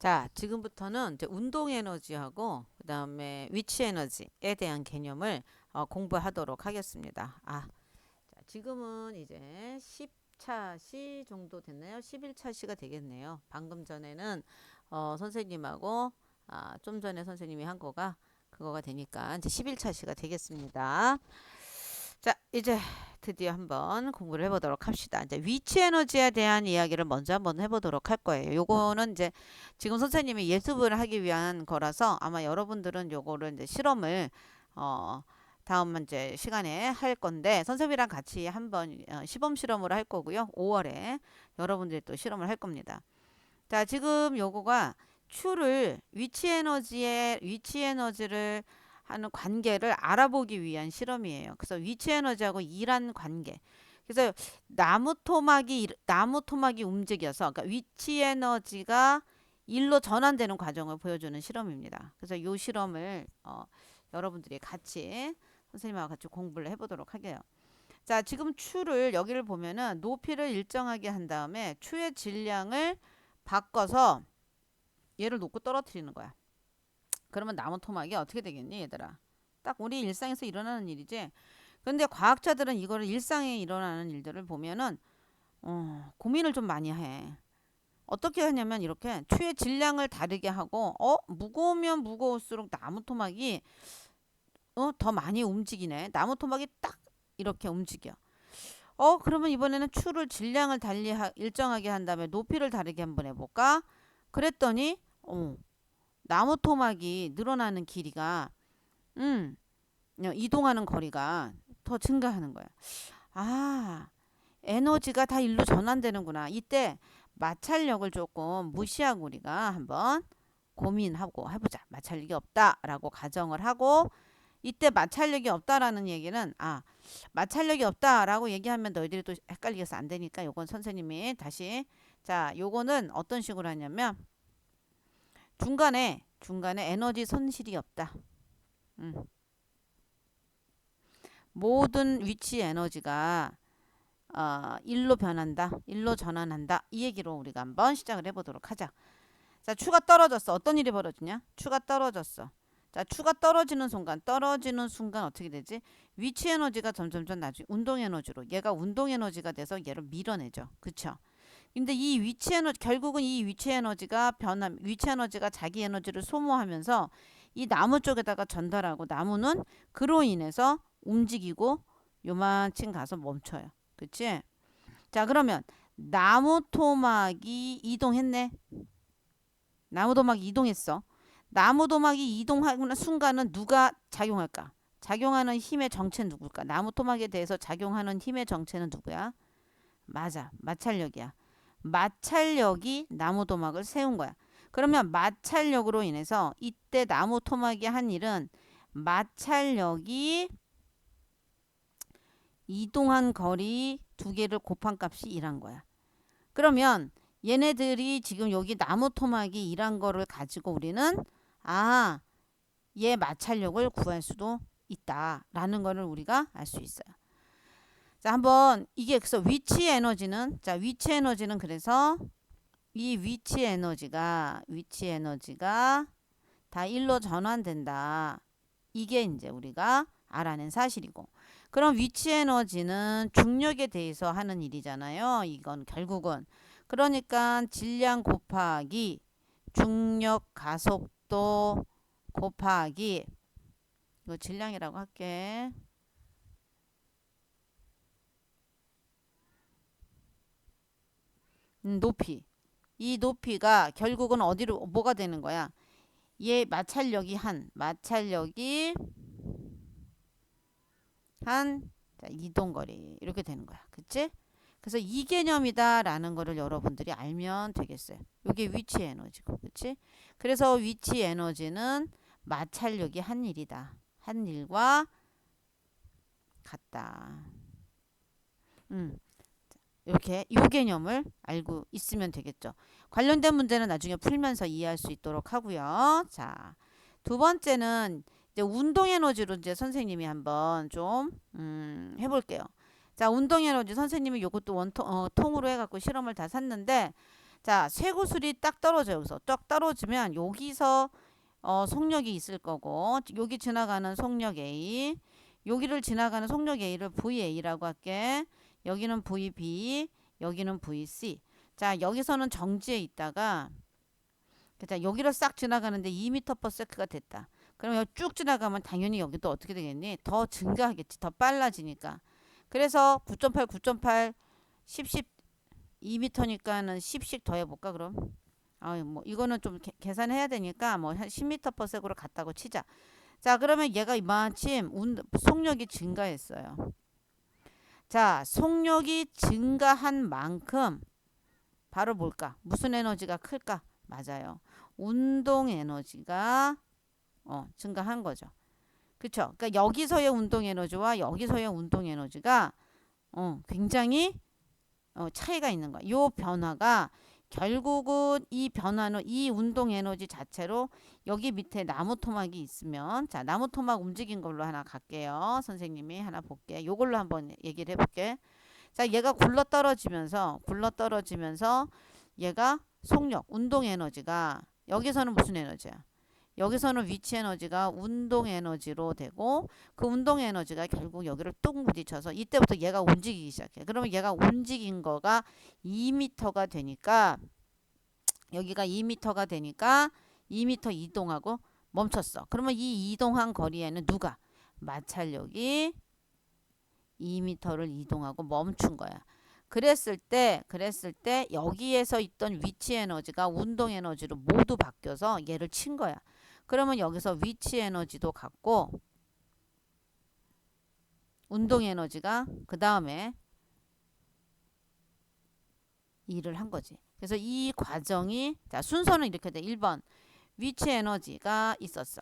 자, 지금부터는 이제 운동 에너지하고 그다음에 위치 에너지에 대한 개념을 공부하도록 하겠습니다. 자, 지금은 이제 10차 시 정도 됐나요? 11차 시가 되겠네요. 방금 전에는 선생님하고 좀 전에 선생님이 한 거가 그거가 되니까 이제 11차 시가 되겠습니다. 자, 이제 드디어 한번 공부를 해보도록 합시다. 이제 위치 에너지에 대한 이야기를 먼저 한번 해보도록 할 거예요. 요거는 이제 지금 선생님이 예습을 하기 위한 거라서 아마 여러분들은 요거를 이제 실험을 어, 다음 이제 시간에 할 건데 선생님이랑 같이 한번 시범 실험을 할 거고요. 5월에 여러분들이 또 실험을 할 겁니다. 자, 지금 요거가 추를 위치 에너지를 하는 관계를 알아보기 위한 실험이에요. 그래서 위치 에너지하고 이란 관계. 그래서 나무 토막이 움직여서 그러니까 위치 에너지가 일로 전환되는 과정을 보여주는 실험입니다. 그래서 이 실험을 여러분들이 같이 선생님하고 같이 공부를 해보도록 하게요. 자, 지금 추를 여기를 보면은 높이를 일정하게 한 다음에 추의 질량을 바꿔서 얘를 놓고 떨어뜨리는 거야. 그러면 나무 토막이 어떻게 되겠니, 얘들아? 딱 우리 일상에서 일어나는 일이지. 근데 과학자들은 이거를 일상에 일어나는 일들을 보면은 고민을 좀 많이 해. 어떻게 하냐면 이렇게 추의 질량을 다르게 하고 무거우면 무거울수록 나무 토막이 더 많이 움직이네. 나무 토막이 딱 이렇게 움직여. 그러면 이번에는 추를 질량을 일정하게 한 다음에 높이를 다르게 한번 해볼까? 그랬더니 나무 토막이 늘어나는 길이가 음, 이동하는 거리가 더 증가하는 거야. 아, 에너지가 다 일로 전환되는구나. 이때 마찰력을 조금 무시하고 우리가 한번 고민하고 해보자. 마찰력이 없다라고 가정을 하고 이때 마찰력이 없다라는 얘기는 마찰력이 없다라고 얘기하면 너희들이 또 헷갈리겠어 안 되니까 요건 선생님이 다시 자 요거는 어떤 식으로 하냐면 중간에 에너지 손실이 없다. 음. 모든 위치 에너지가 일로 변한다. 일로 전환한다. 이 얘기로 우리가 한번 시작을 해보도록 하자. 자, 추가 떨어졌어. 어떤 일이 벌어지냐? 추가 떨어졌어. 자, 추가 떨어지는 순간 어떻게 되지? 위치 에너지가 점점점 나중에 운동 에너지로 얘가 운동 에너지가 돼서 얘를 밀어내죠. 그쵸? 근데 이 위치 에너지 결국은 이 위치 에너지가 자기 에너지를 소모하면서 이 나무 쪽에다가 전달하고 나무는 그로 인해서 움직이고 요만큼 가서 멈춰요. 그치? 자, 그러면 나무 토막이 이동했네. 나무 도막이 이동했어. 나무 도막이 이동하는 순간은 누가 작용할까? 작용하는 힘의 정체는 누굴까? 나무 토막에 대해서 작용하는 힘의 정체는 누구야? 맞아. 마찰력이야. 마찰력이 나무 도막을 세운 거야. 그러면 마찰력으로 인해서 이때 나무 토막이 한 일은 마찰력이 이동한 거리 두 개를 곱한 값이 일한 거야. 그러면 얘네들이 지금 여기 나무 토막이 일한 거를 가지고 우리는 얘 마찰력을 구할 수도 있다라는 거를 우리가 알 수 있어요. 자, 한번 이게 그래서 위치 에너지는 그래서 이 위치 에너지가 다 일로 전환된다. 이게 이제 우리가 알아낸 사실이고. 그럼 위치 에너지는 중력에 대해서 하는 일이잖아요. 이건 결국은. 그러니까 질량 곱하기 중력 가속도 곱하기 이거 질량이라고 할게. 높이. 이 높이가 결국은 어디로 뭐가 되는 거야? 얘 마찰력이 한 자, 이동거리 이렇게 되는 거야. 그치? 그래서 이 개념이다라는 거를 여러분들이 알면 되겠어요. 이게 위치 에너지고, 그치? 그래서 위치 에너지는 마찰력이 한 일이다. 한 일과 같다. 이렇게 이 개념을 알고 있으면 되겠죠. 관련된 문제는 나중에 풀면서 이해할 수 있도록 하고요. 자, 두 번째는 이제 운동 에너지로 이제 선생님이 한번 좀 해볼게요. 자, 운동 에너지 선생님이 요것도 통으로 해갖고 실험을 다 샀는데 자, 쇠구슬이 딱 떨어져. 여기서 딱 떨어지면 여기서 속력이 있을 거고, 여기 지나가는 속력 A, 여기를 지나가는 속력 A를 VA라고 할게. 여기는 VB, 여기는 VC. 자, 여기서는 정지해 있다가, 자, 여기를 싹 지나가는데 2m/s가 됐다. 그럼 여기 쭉 지나가면 당연히 여기도 어떻게 되겠니? 더 증가하겠지. 더 빨라지니까. 그래서 9.8, 9.8, 10, 2m니까는 10씩 더 해볼까 그럼? 뭐 이거는 좀 계산해야 되니까 뭐 한 10m/s로 갔다고 치자. 자, 그러면 얘가 이만큼 속력이 증가했어요. 자, 속력이 증가한 만큼 바로 뭘까? 무슨 에너지가 클까? 맞아요. 운동 에너지가 증가한 거죠. 그쵸? 그러니까 여기서의 운동 에너지와 여기서의 운동 에너지가 굉장히 차이가 있는 거야. 요 변화가 결국은 이 변화는 이 운동 에너지 자체로 여기 밑에 나무 토막이 있으면, 자, 나무 토막 움직인 걸로 하나 갈게요. 선생님이 하나 볼게. 요걸로 한번 얘기를 해볼게. 자, 얘가 굴러 떨어지면서 얘가 속력, 운동 에너지가 여기서는 무슨 에너지야? 여기서는 위치 에너지가 운동 에너지로 되고, 그 운동 에너지가 결국 여기를 뚝 부딪혀서 이때부터 얘가 움직이기 시작해. 그러면 얘가 움직인 거가 2m가 되니까, 여기가 2m가 되니까 2m 이동하고 멈췄어. 그러면 이 이동한 거리에는 누가? 마찰력이 2m를 이동하고 멈춘 거야. 그랬을 때 여기에서 있던 위치 에너지가 운동 에너지로 모두 바뀌어서 얘를 친 거야. 그러면 여기서 위치 에너지도 같고 운동 에너지가 그 다음에 일을 한 거지. 그래서 이 과정이, 자, 순서는 이렇게 돼. 1번 위치 에너지가 있었어.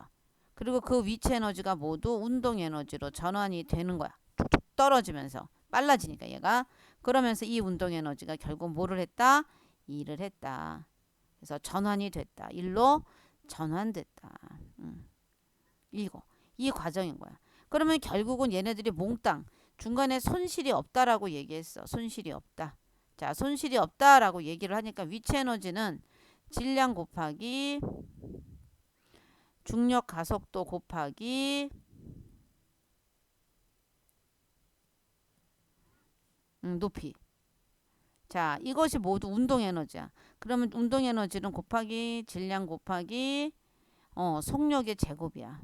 그리고 그 위치 에너지가 모두 운동 에너지로 전환이 되는 거야. 툭툭 떨어지면서 빨라지니까 얘가. 그러면서 이 운동 에너지가 결국 뭐를 했다? 일을 했다. 그래서 전환이 됐다. 일로 전환됐다. 이거 이 과정인 거야. 그러면 결국은 얘네들이 몽땅 중간에 손실이 없다라고 얘기했어. 손실이 없다. 자, 손실이 없다라고 얘기를 하니까 위치 에너지는 질량 곱하기 중력 가속도 곱하기 높이. 자, 이것이 모두 운동 에너지야. 그러면 운동 에너지는 곱하기 질량 곱하기 속력의 제곱이야.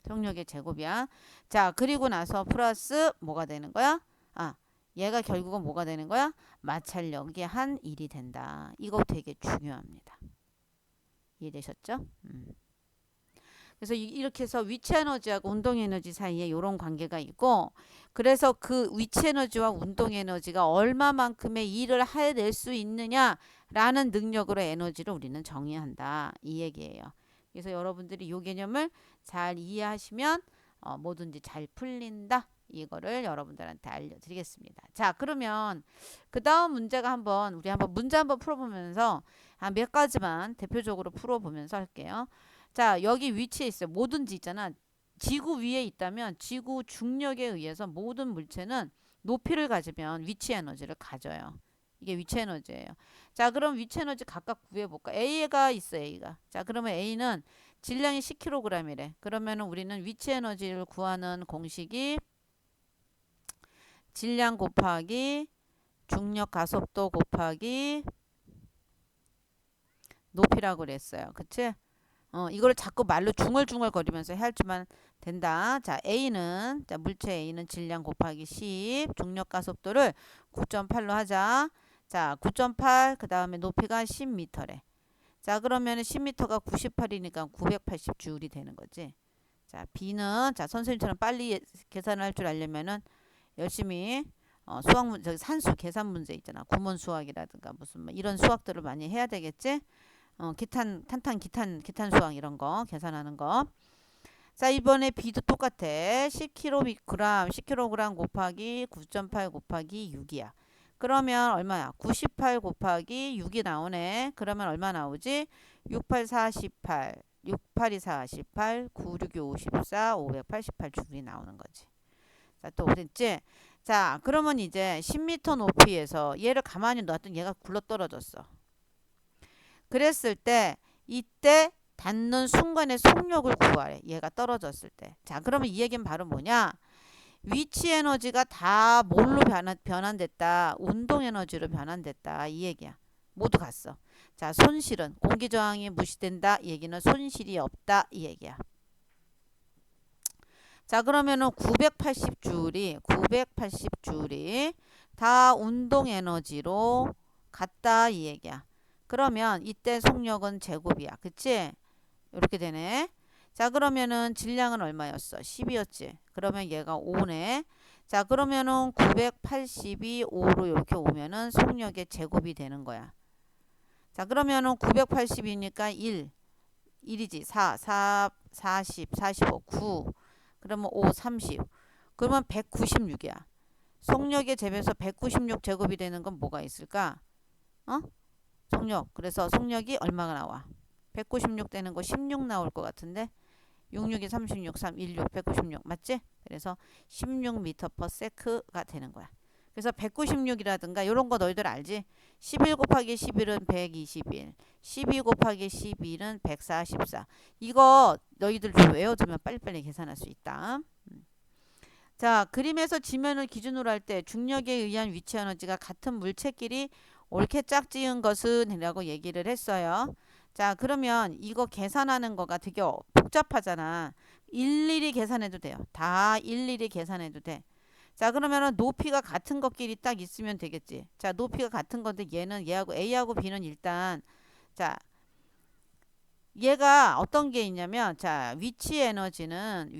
속력의 제곱이야. 자, 그리고 나서 플러스 뭐가 되는 거야? 얘가 결국은 뭐가 되는 거야? 마찰력이 한 1이 된다. 이거 되게 중요합니다. 이해되셨죠? 그래서 이렇게 해서 위치 에너지하고 운동 에너지 사이에 이런 관계가 있고, 그래서 그 위치 에너지와 운동 에너지가 얼마만큼의 일을 해낼 수 있느냐라는 능력으로 에너지를 우리는 정의한다. 이 얘기예요. 그래서 여러분들이 이 개념을 잘 이해하시면 뭐든지 잘 풀린다. 이거를 여러분들한테 알려드리겠습니다. 자, 그러면 그 다음 문제가 우리 한번 문제 한번 풀어보면서 한 몇 가지만 대표적으로 풀어보면서 할게요. 자, 여기 위치에 있어요. 뭐든지 있잖아. 지구 위에 있다면 지구 중력에 의해서 모든 물체는 높이를 가지면 위치 에너지를 가져요. 이게 위치 에너지예요. 자, 그럼 위치 에너지 각각 구해볼까? A가 있어, A가. 자, 그러면 A는 질량이 10kg이래. 그러면 우리는 위치 에너지를 구하는 공식이 질량 곱하기 중력 가속도 곱하기 높이라고 그랬어요. 그치? 이거를 자꾸 말로 중얼중얼 거리면서 해야지만 된다. 자, A는, 자, 물체 A는 질량 곱하기 10, 중력 가속도를 9.8로 하자. 자, 9.8, 그 다음에 높이가 10m래. 자, 그러면 10m가 98이니까 980J이 되는 거지. 자, B는, 자, 선생님처럼 빨리 계산할 줄 알려면은 열심히 수학 문제, 산수 계산 문제 있잖아. 구문 수학이라든가 무슨 뭐 이런 수학들을 많이 해야 되겠지. 기탄 수학 이런 거 계산하는 거. 자, 이번에 B도 똑같아. 10kg 곱하기 9.8 곱하기 6이야. 그러면 얼마야? 98 곱하기 6이 나오네. 그러면 얼마 나오지? 68, 48, 68이 48, 96이 54, 588 줄이 나오는 거지. 자, 또 됐지? 자, 그러면 이제 10m 높이에서 얘를 가만히 놨더니 얘가 굴러 떨어졌어. 그랬을 때 이때 닿는 순간의 속력을 구하래. 얘가 떨어졌을 때. 자, 그러면 이 얘기는 바로 뭐냐? 위치 에너지가 다 뭘로 변환됐다? 운동 에너지로 변환됐다. 이 얘기야. 모두 갔어. 자, 손실은 공기 저항이 무시된다. 이 얘기는 손실이 없다. 이 얘기야. 자, 그러면은 980줄이 다 운동 에너지로 갔다. 이 얘기야. 그러면 이때 속력은 제곱이야. 그치? 이렇게 되네. 자, 그러면은 질량은 얼마였어? 10이었지. 그러면 얘가 5네. 자, 그러면은 980이 5로 이렇게 오면은 속력의 제곱이 되는 거야. 자, 그러면은 980이니까 1이지. 40, 45, 9. 그러면 5, 30. 그러면 196이야. 속력의 제곱에서 196 제곱이 되는 건 뭐가 있을까? 어? 속력. 그래서 속력이 얼마가 나와? 196 되는 거 16 나올 것 같은데 66이 36, 3, 16, 196 맞지? 그래서 16m/s가 되는 거야. 그래서 196이라든가 이런 거 너희들 알지? 11 곱하기 11은 121, 12 곱하기 11은 144. 이거 너희들 좀 외워두면 빨리빨리 계산할 수 있다. 자, 그림에서 지면을 기준으로 할 때 중력에 의한 위치 에너지가 같은 물체끼리 옳게 짝지은 것은 이라고 얘기를 했어요. 자, 그러면 이거 계산하는 거가 되게 복잡하잖아. 일일이 계산해도 돼요. 다 일일이 계산해도 돼. 자, 그러면은 높이가 같은 것끼리 딱 있으면 되겠지. 자, 높이가 같은 건데 얘는 얘하고 A하고 B는 일단 자, 얘가 어떤 게 있냐면 자, 위치 에너지는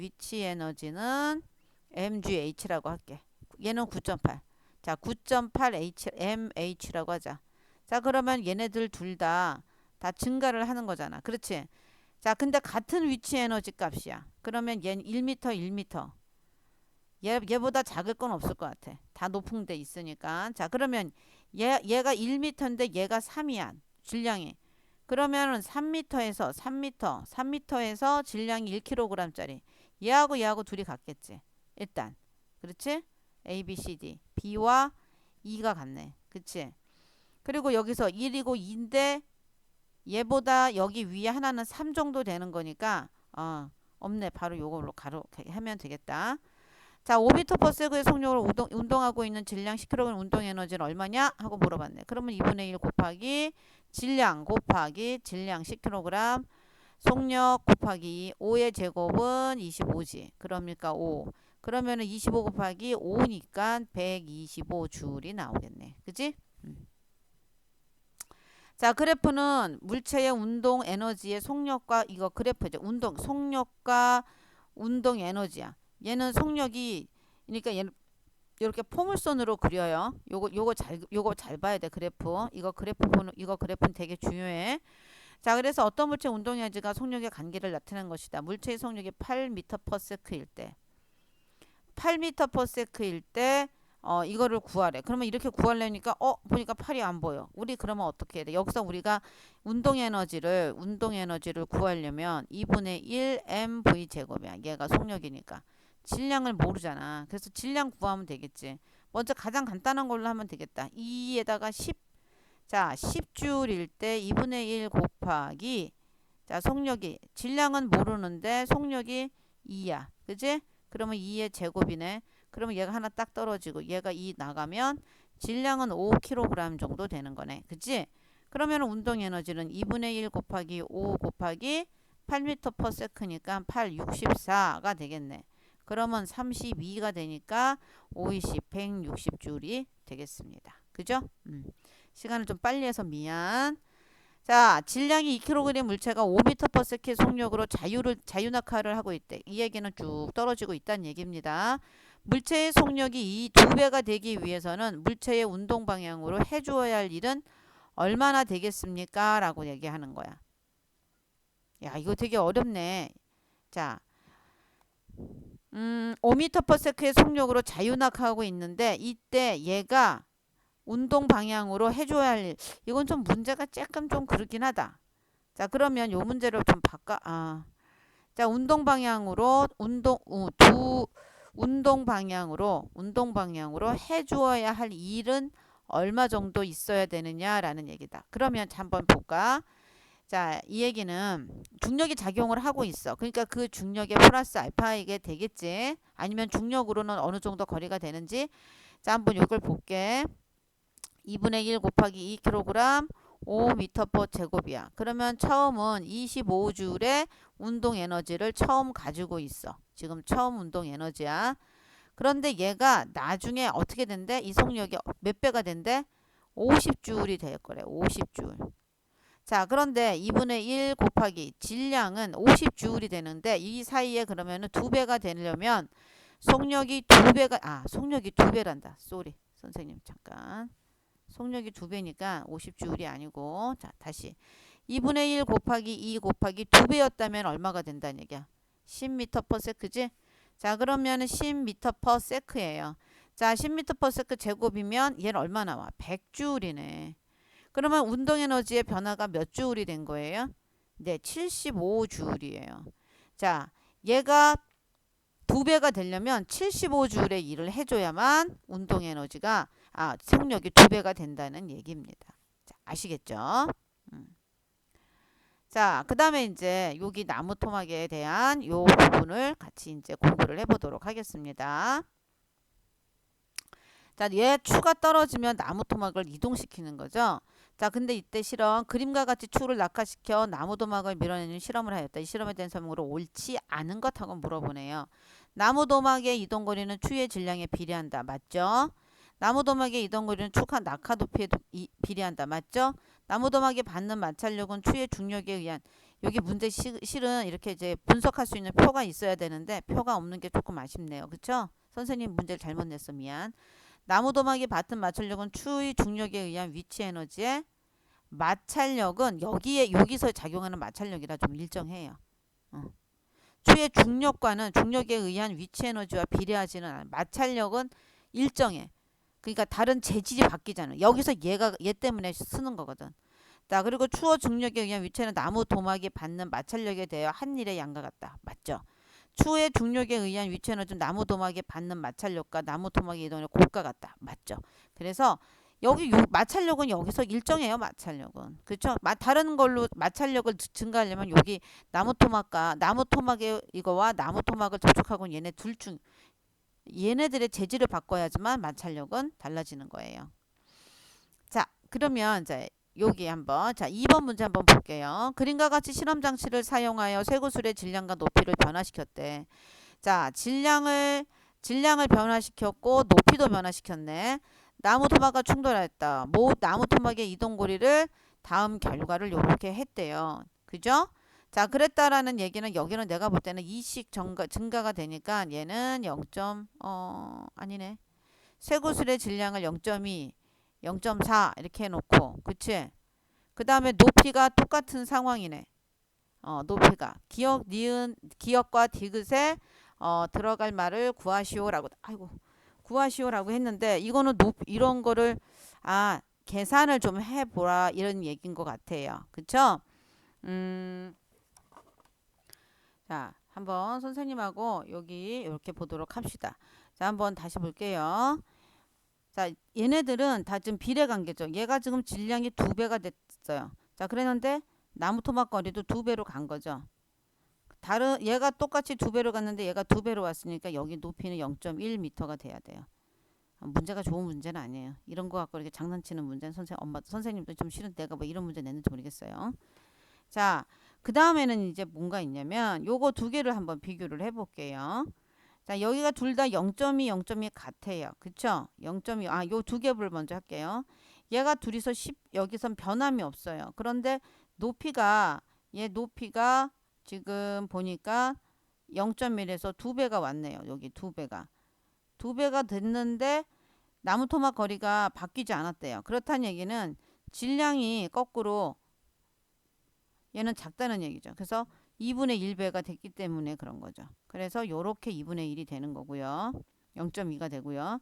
mgh라고 할게. 얘는 9.8. 자, 9.8 mh라고 하자. 자, 그러면 얘네들 둘 다 증가를 하는 거잖아. 그렇지? 자, 근데 같은 위치 에너지 값이야. 그러면 얘는 1m, 1m. 얘보다 작을 건 없을 것 같아. 다 높은 데 있으니까. 자, 그러면 얘가 1m인데 얘가 3이야. 질량이. 그러면은 3m에서 질량이 1kg짜리. 얘하고 둘이 같겠지. 일단. 그렇지? A, B, C, D. B와 E가 같네. 그치? 그리고 여기서 1이고 2인데 얘보다 여기 위에 하나는 3 정도 되는 거니까 없네. 바로 요걸로 가로 하면 되겠다. 자, 5m/s의 속력으로 운동하고 있는 질량 10kg 운동 에너지는 얼마냐? 하고 물어봤네. 그러면 2분의 1 곱하기 질량 10kg 속력 곱하기 5의 제곱은 25지. 그러니까 5. 그러면은 25 곱하기 5니까 125줄이 나오겠네. 그지? 자, 그래프는 물체의 운동 에너지의 속력과 이거 그래프죠. 속력과 운동 에너지야. 얘는 속력이 그러니까 얘는 이렇게 포물선으로 그려요. 요거 잘 봐야 돼. 그래프. 이거 그래프는 되게 중요해. 자, 그래서 어떤 물체 운동 에너지가 속력의 관계를 나타내는 것이다. 물체의 속력이 8m/s일 때. 8m/s일 때 이거를 구하래. 그러면 이렇게 구하려니까 보니까 8이 안 보여. 우리 그러면 어떻게 해야 돼? 여기서 우리가 운동 에너지를 구하려면 2분의 1 mv 제곱이야. 얘가 속력이니까. 질량을 모르잖아. 그래서 질량 구하면 되겠지. 먼저 가장 간단한 걸로 하면 되겠다. 2에다가 10. 자, 10줄일 때 2분의 1 곱하기 자, 속력이 질량은 모르는데 속력이 2야. 그지? 그러면 2의 제곱이네. 그러면 얘가 하나 딱 떨어지고 얘가 2 나가면 질량은 5kg 정도 되는 거네. 그치? 그러면 운동 에너지는 2분의 1 곱하기 5 곱하기 8m/s니까 8, 64가 되겠네. 그러면 32가 되니까 5, 20, 160줄이 되겠습니다. 그죠? 시간을 좀 빨리 해서 미안. 자, 질량이 2kg 물체가 5m/s의 속력으로 자유낙하를 하고 있대. 이 얘기는 쭉 떨어지고 있다는 얘기입니다. 물체의 속력이 이 2배가 되기 위해서는 물체의 운동 방향으로 해주어야 할 일은 얼마나 되겠습니까? 라고 얘기하는 거야. 야, 이거 되게 어렵네. 자, 5m/s의 속력으로 자유낙하하고 있는데 이때 얘가 운동 방향으로 해줘야 할 일. 이건 좀 문제가 조금 좀 그렇긴 하다. 자, 그러면 요 문제를 좀 자, 운동 방향으로 운동 방향으로 해주어야 할 일은 얼마 정도 있어야 되느냐라는 얘기다. 그러면 한번 볼까? 자, 이 얘기는 중력이 작용을 하고 있어. 그러니까 그 중력에 플러스 알파이게 되겠지. 아니면 중력으로는 어느 정도 거리가 되는지. 자, 한번 이걸 볼게. 2분의 1 곱하기 2kg 5m/s 제곱이야. 그러면 처음은 25줄의 운동 에너지를 처음 가지고 있어. 지금 처음 운동 에너지야. 그런데 얘가 나중에 어떻게 된대? 이속력이 몇 배가 된대? 50줄이 될 거래. 50줄. 자, 그런데 2분의 1 곱하기 질량은 50줄이 되는데 이 사이에 그러면은 2배가 되려면 속력이 2배가 속력이 2배란다. 쏘리. 선생님 잠깐. 속력이 2배니까 50줄이 아니고 자, 다시 2분의 1 곱하기 2 곱하기 2배였다면 얼마가 된다는 얘기야? 10m/s지? 자, 그러면은 10m/s예요. 자, 10m/s 제곱이면 얘는 얼마 나와? 100줄이네. 그러면 운동 에너지의 변화가 몇 줄이 된 거예요? 네, 75줄이에요. 자, 얘가 2배가 되려면 75줄의 일을 해줘야만 운동 에너지가 속력이 2배가 된다는 얘기입니다. 자, 아시겠죠? 자, 그 다음에 이제 여기 나무 토막에 대한 요 부분을 같이 이제 공부를 해보도록 하겠습니다. 자, 얘 추가 떨어지면 나무 토막을 이동시키는 거죠. 자, 근데 이때 실험 그림과 같이 추를 낙하시켜 나무 토막을 밀어내는 실험을 하였다. 이 실험에 대한 설명으로 옳지 않은 것하고 물어보네요. 나무 토막의 이동거리는 추의 질량에 비례한다. 맞죠? 나무 토막의 이동거리는 축한 낙하 높이에 비례한다. 맞죠? 나무 토막이 받는 마찰력은 추의 중력에 의한 여기 문제 실은 이렇게 이제 분석할 수 있는 표가 있어야 되는데 표가 없는 게 조금 아쉽네요. 그쵸? 선생님 문제를 잘못 냈어. 미안. 나무 도막이 받은 마찰력은 추의 중력에 의한 위치 에너지의 마찰력은 여기서 작용하는 마찰력이라 좀 일정해요. 추의 중력과는 중력에 의한 위치 에너지와 비례하지는 않아요. 마찰력은 일정해. 그러니까 다른 재질이 바뀌잖아요. 여기서 얘 때문에 쓰는 거거든. 자, 그리고 추워 중력에 의한 위치는 나무 도막이 받는 마찰력에 대하여 한 일의 양과 같다. 맞죠? 추의 중력에 의한 위치 에너지는 나무 도막이 받는 마찰력과 나무 토막의 이동의 곱과 같다. 맞죠? 그래서 여기 마찰력은 여기서 일정해요. 마찰력은. 그렇죠? 다른 걸로 마찰력을 증가하려면 여기 나무 토막의 이거와 나무 토막을 접촉하고 얘네 얘네들의 재질을 바꿔야지만 마찰력은 달라지는 거예요. 자, 그러면 이제 여기 한번 2번 문제 한번 볼게요. 그림과 같이 실험 장치를 사용하여 쇠구슬의 질량과 높이를 변화시켰대. 자, 질량을 변화시켰고 높이도 변화시켰네. 나무 토막과 충돌했다. 나무 토막의 이동거리를 다음 결과를 이렇게 했대요. 그죠? 자, 그랬다라는 얘기는 여기는 내가 볼 때는 2씩 증가가 되니까 얘는 0. 아니네. 쇠구슬의 질량을 0.2 0.4 이렇게 해놓고 그치? 그 다음에 높이가 똑같은 상황이네. 높이가 기억과 디귿에 들어갈 말을 구하시오라고 구하시오라고 했는데 이거는 이런 거를 계산을 좀 해보라 이런 얘기인 것 같아요. 그쵸? 자, 한번 선생님하고 여기 이렇게 보도록 합시다. 자, 한번 다시 볼게요. 자, 얘네들은 다 지금 비례관계죠. 얘가 지금 질량이 2배가 됐어요. 자, 그랬는데 나무 토막 거리도 2배로 간 거죠. 얘가 똑같이 2배로 갔는데 얘가 2배로 왔으니까 여기 높이는 0.1m가 돼야 돼요. 문제가 좋은 문제는 아니에요. 이런 거 갖고 이렇게 장난치는 문제는 선생님도 좀 싫은 내가 뭐 이런 문제 냈는지 모르겠어요. 자, 그 다음에는 이제 뭔가 있냐면 요거 두 개를 한번 비교를 해볼게요. 자, 여기가 둘 다 0.2, 0.2 같아요. 그쵸? 0.2, 요 두 겹을 먼저 할게요. 얘가 둘이서 여기선 변함이 없어요. 그런데 얘 높이가 지금 보니까 0.1에서 2배가 왔네요. 여기 2배가. 2배가 됐는데 나무 토막 거리가 바뀌지 않았대요. 그렇다는 얘기는 질량이 거꾸로 얘는 작다는 얘기죠. 그래서 2분의 1배가 됐기 때문에 그런 거죠. 그래서 요렇게 2분의 1이 되는 거고요. 0.2가 되고요.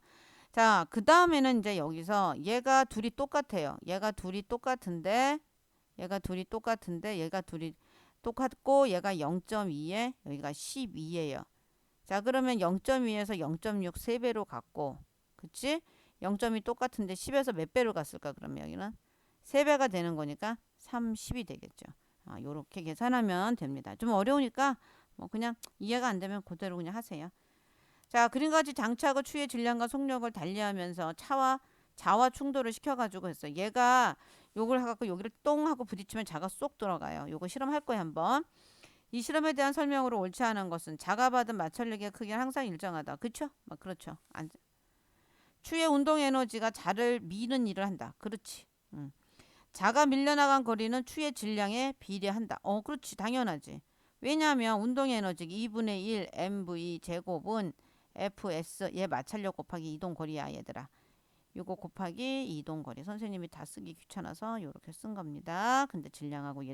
자, 그 다음에는 이제 여기서 얘가 둘이 똑같아요. 얘가 둘이 똑같고 얘가 0.2에 여기가 12예요. 자, 그러면 0.2에서 0.6 3배로 갔고, 그치? 0.2 똑같은데 10에서 몇 배로 갔을까? 그러면 여기는 3배가 되는 거니까 30이 되겠죠. 요렇게 계산하면 됩니다. 좀 어려우니까 뭐 그냥 이해가 안 되면 그대로 그냥 하세요. 자, 그림같이 장차고 추의 질량과 속력을 달리하면서 자와 충돌을 시켜가지고 했어. 얘가 요걸 해갖고 여기를 똥 하고 부딪히면 자가 쏙 들어가요. 요거 실험할 거예요, 한번. 이 실험에 대한 설명으로 옳지 않은 것은 자가 받은 마찰력의 크기는 항상 일정하다. 그쵸? 막 그렇죠. 추의 운동 에너지가 자를 미는 일을 한다. 그렇지. 자가 밀려나간 거리는 추의 질량에 비례한다. 그렇지. 당연하지. 왜냐하면 운동 에너지 2분의 1 mv 제곱은 fs 얘 마찰력 곱하기 이동 거리야, 얘들아. 요거 곱하기 이동 거리. 선생님이 다 쓰기 귀찮아서 요렇게 쓴 겁니다. 근데 질량하고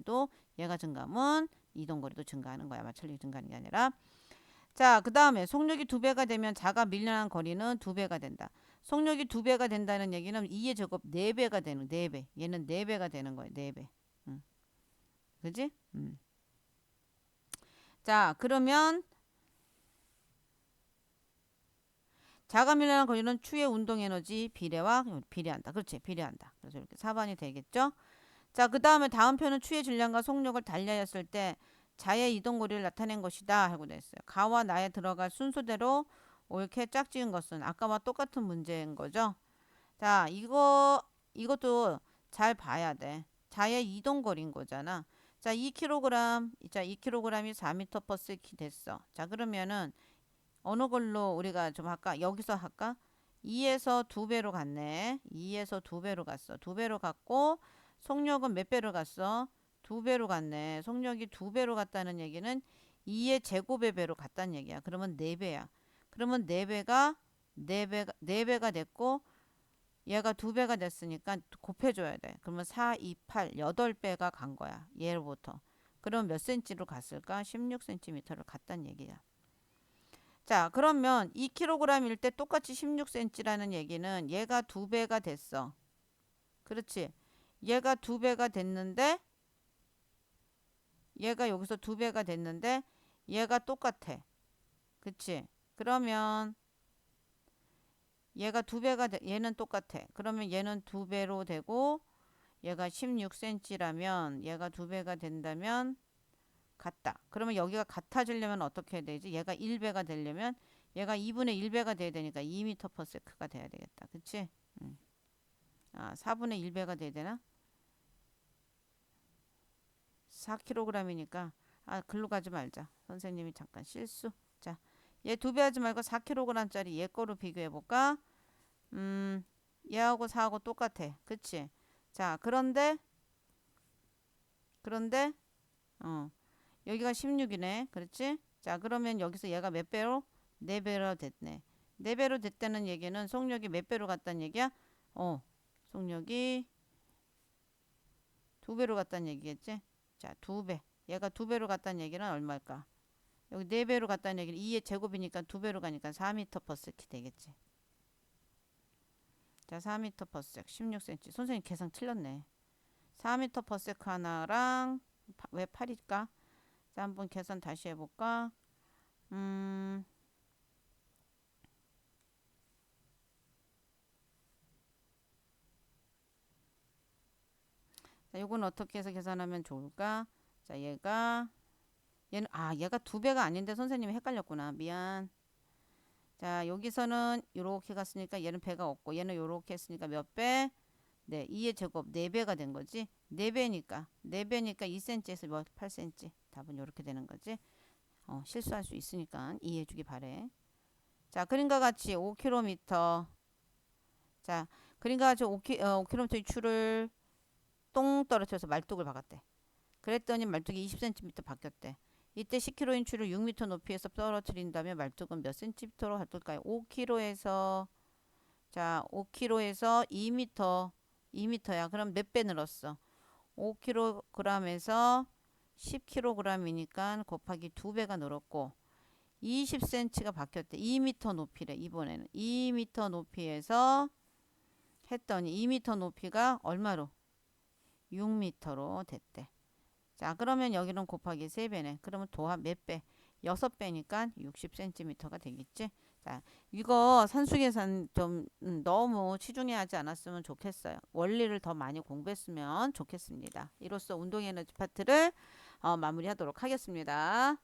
얘가 증가하면 이동 거리도 증가하는 거야. 마찰력이 증가하는 게 아니라. 자, 그 다음에 속력이 2배가 되면 자가 밀려난 거리는 2배가 된다. 속력이 2배가 된다는 얘기는 2의 제곱 4배가 되는 4배. 얘는 4배가 되는 거예요. 4배. 그지? 자, 그러면 자가 밀려난 거리는 추의 운동 에너지 비례와 비례한다. 그렇지. 비례한다. 그래서 이렇게 4번이 되겠죠? 자, 그 다음에 다음 표는 추의 질량과 속력을 달리하였을 때 자의 이동 거리를 나타낸 것이다 하고 됐어요. 가와 나에 들어갈 순서대로 옳게 짝지은 것은 아까와 똑같은 문제인 거죠. 자, 이것도 잘 봐야 돼. 자의 이동 거리인 거잖아. 자, 2kg. 자, 2kg이 4m/s 됐어. 자, 그러면은 어느 걸로 우리가 좀 할까? 여기서 할까? 2에서 2배로 갔네. 2에서 2배로 갔어. 2배로 갔고 속력은 몇 배로 갔어? 2배로 갔네. 속력이 2배로 갔다는 얘기는 2의 제곱의 배로 갔다는 얘기야. 그러면 4배야. 그러면 4배가 됐고 얘가 2배가 됐으니까 곱해줘야 돼. 그러면 4, 2, 8, 8배가 간 거야. 얘로부터. 그럼 몇 cm로 갔을까? 16cm를 갔다는 얘기야. 자, 그러면 2kg일 때 똑같이 16cm라는 얘기는 얘가 2배가 됐어. 그렇지. 얘가 2배가 됐는데 얘가 여기서 2배가 됐는데 얘가 똑같아. 그치? 그러면 얘가 2배가 얘는 똑같아. 그러면 얘는 2배로 되고 얘가 16cm라면 얘가 2배가 된다면 같다. 그러면 여기가 같아지려면 어떻게 해야 되지? 얘가 1배가 되려면 얘가 2분의 1배가 돼야 되니까 2m/s가 돼야 되겠다. 그치? 4분의 1배가 돼야 되나? 4kg이니까 글로 가지 말자. 선생님이 잠깐 실수. 자, 얘 2배 하지 말고 4kg짜리 얘 거로 비교해 볼까? 얘하고 4하고 똑같아. 그치? 자, 그런데 여기가 16이네. 그렇지? 자, 그러면 여기서 얘가 몇 배로? 4배로 됐네. 4배로 됐다는 얘기는 속력이 몇 배로 갔다는 얘기야? 속력이 2배로 갔다는 얘기겠지? 자, 2배. 얘가 2배로 갔다는 얘기는 얼마일까? 여기 4배로 갔다는 얘기는 2의 제곱이니까 2배로 가니까 4m/s 되겠지. 자, 4m/s 16cm. 선생님 계산 틀렸네. 4m/s 하나랑 왜 8일까? 자, 한번 계산 다시 해볼까? 자, 요건 어떻게 해서 계산하면 좋을까? 자, 얘가 2배가 아닌데 선생님이 헷갈렸구나. 미안. 자, 여기서는 요렇게 갔으니까 얘는 배가 없고 얘는 요렇게 했으니까 몇 배? 네, 2의 제곱 4배가 된 거지. 4배니까 2cm에서 8cm. 답은 요렇게 되는 거지. 실수할 수 있으니까 이해해 주기 바래. 자, 그림과 같이 5km. 자, 그림과 같이 5km의 추를 똥 떨어뜨려서 말뚝을 박았대. 그랬더니 말뚝이 20cm 바뀌었대. 이때 10km인 추를 6m 높이에서 떨어뜨린다면 말뚝은 몇 cm로 바뀔까요? 5km에서 5km에서 2m야. 그럼 몇 배 늘었어? 5kg에서 10kg이니까 곱하기 2배가 늘었고 20cm가 바뀌었대. 2m 높이래. 이번에는 2m 높이에서 했더니 2m 높이가 얼마로? 6m로 됐대. 자, 그러면 여기는 곱하기 3배네. 그러면 도합 몇 배? 6배니까 60cm가 되겠지. 자, 이거 산수계산 좀 너무 치중해하지 않았으면 좋겠어요. 원리를 더 많이 공부했으면 좋겠습니다. 이로써 운동에너지 파트를 마무리하도록 하겠습니다.